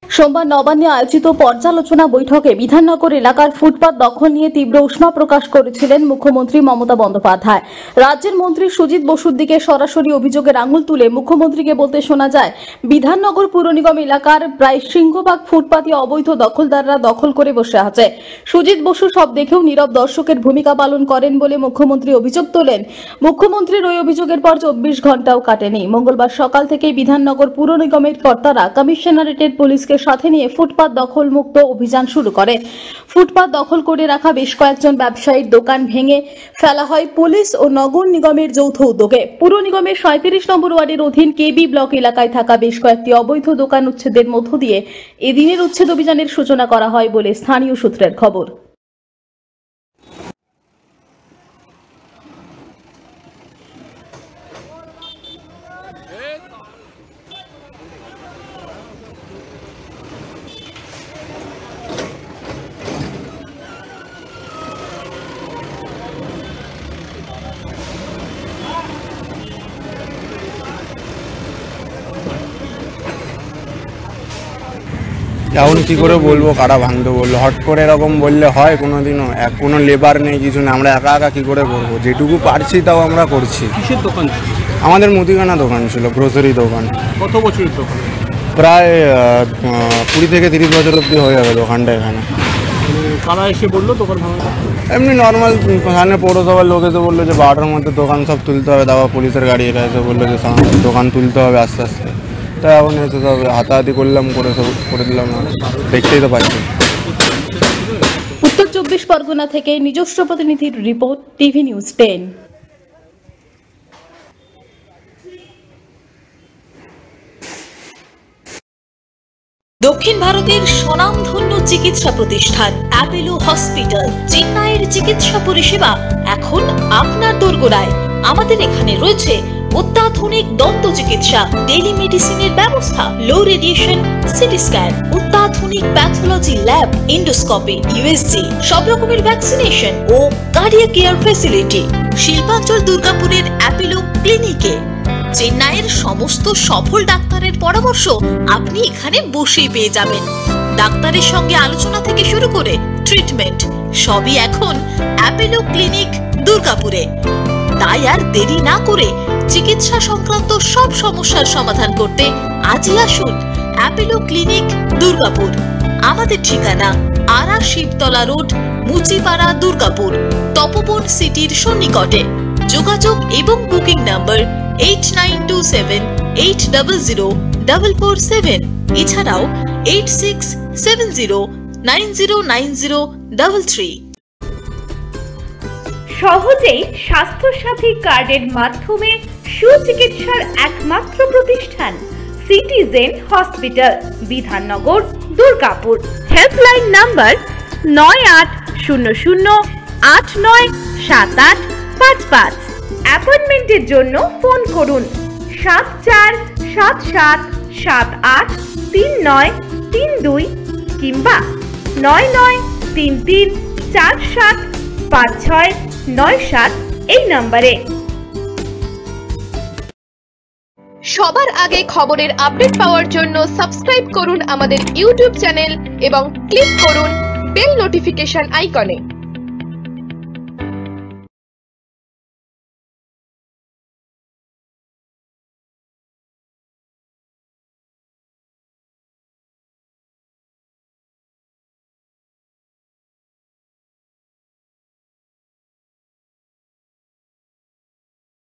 সোমবার নবান্নে আয়োজিত পর্যালোচনা বৈঠকে বিধাননগর এলাকার ফুটপাত দখল নিয়ে তীব্র উষ্মা প্রকাশ করেছিলেন মুখ্যমন্ত্রী মমতা বন্দ্যোপাধ্যায়। রাজ্যের মন্ত্রী সুজিত বসুর দিকে সরাসরি অভিযোগের আঙুল তুলে মুখ্যমন্ত্রীকে বলতে শোনা যায়, বিধাননগর পুর নিগম এলাকার প্রায় সিংহভাগ ফুটপাতই অবৈধ দখলদাররা দখল করে বসে আছে। সুজিত বসু সব দেখেও নীরব দর্শকের ভূমিকা পালন করেন বলে মুখ্যমন্ত্রী অভিযোগ তোলেন। মুখ্যমন্ত্রীর ওই অভিযোগের পর 24 ঘন্টাও কাটেনি। মঙ্গলবার সকাল থেকেই বিধাননগর পুর নিগমের কর্তারা কমিশনারেটের পুলিশকে সাথে নিয়ে ফুটপাত দখল মুক্ত অভিযান শুরু করে। ফুটপাত দখল করে রাখা বেশ কয়েকজন ব্যবসায়ীর দোকান ভেঙে ফেলা হয় পুলিশ ও নগর নিগমের যৌথ উদ্যোগে। পুর নিগমের 37 নম্বর ওয়ার্ডের অধীন কেবি ব্লক এলাকায় থাকা বেশ কয়েকটি অবৈধ দোকান উচ্ছেদের মধ্য দিয়ে এদিনের উচ্ছেদ অভিযানের সূচনা করা হয় বলে স্থানীয় সূত্রের খবর। এখন কী করে বলবো কারা ভাঙতে বললো, হট করে এরকম বললে হয় কোনোদিনও? কোনো লেবার নেই, কিছু নেই, আমরা একা একা কী করে করবো? যেটুকু পারছি তাও আমরা করছি। কিসের দোকান? আমাদের মুদিখানা দোকান ছিল, গ্রোসারি দোকান। কত বছরের দোকান? প্রায় 20 থেকে 30 বছর অব্দি হয়ে যাবে দোকানটা এখানে। কারা এসে বললো দোকান ভাঙা? এমনি নর্মাল সামনে পৌরসভার লোক এসে বললো যে 12টার মধ্যে দোকান সব তুলতে হবে। তারপর পুলিশের গাড়ি এসে বললো যে দোকান তুলতে হবে আস্তে আস্তে। তাই এখন এসে সব হাতাহাতি করলাম, করে দিলাম। দেখতেই তো পাচ্ছি। উত্তর 24 পরগনা থেকে নিজস্ব প্রতিনিধির রিপোর্ট, টিভি নিউজ 10। দক্ষিণ ভারতের স্বনামধন্য চিকিৎসা প্রতিষ্ঠান অ্যাপেলো হসপিটাল চেন্নাইয়ের চিকিৎসা পরিষেবা এখন আপনার দোরগোড়ায়। আমাদের এখানে রয়েছে অত্যাধুনিক দন্ত চিকিৎসা, টেলিমেডিসিনের ব্যবস্থা, লো রেডিয়েশন সিটি স্ক্যান, অত্যাধুনিক প্যাথোলজি ল্যাব, ইন্ডোস্কোপি, ইউএসজি, সব রকমের ভ্যাকসিনেশন ও কার্ডিয়াক কেয়ার ফ্যাসিলিটি। শিল্পাঞ্চল দুর্গাপুরের অ্যাপেলো ক্লিনিকে চেন্নাইয়ের সমস্ত সফল ডাক্তারের পরামর্শ আপনি এখানে বসেই পেয়ে যাবেন। ডাক্তারের সঙ্গে আলোচনা থেকে শুরু করে ট্রিটমেন্ট সবই এখন অ্যাপেলো ক্লিনিক দুর্গাপুরে। তাই আর দেরি না করে চিকিৎসা সংক্রান্ত সব সমস্যার সমাধান করতে আজই আসুন অ্যাপেলো ক্লিনিক দুর্গাপুর। আমাদের ঠিকানা আরা শিবতলা রোড, মুচিপাড়া, দুর্গাপুর, তপবন সিটির সন্নিকটে। যোগাযোগ এবং বুকিং নাম্বার 8927800447, এছাড়াও 8670909033। সহজেই স্বাস্থ্যসাথী কার্ডের মাধ্যমে সুচিকিৎসার একমাত্র প্রতিষ্ঠান citizen hospital, Bidhannagar, Durgapur. Helpline number 9800897855। অ্যাপয়েন্টমেন্টের জন্য ফোন করুন 7477783932 কিংবা 9933475697 এই নম্বরে। সবার আগে খবরের আপডেট পাওয়ার জন্য সাবস্ক্রাইব করুন আমাদের ইউটিউব চ্যানেল এবং ক্লিক করুন বেল নোটিফিকেশন আইকনে।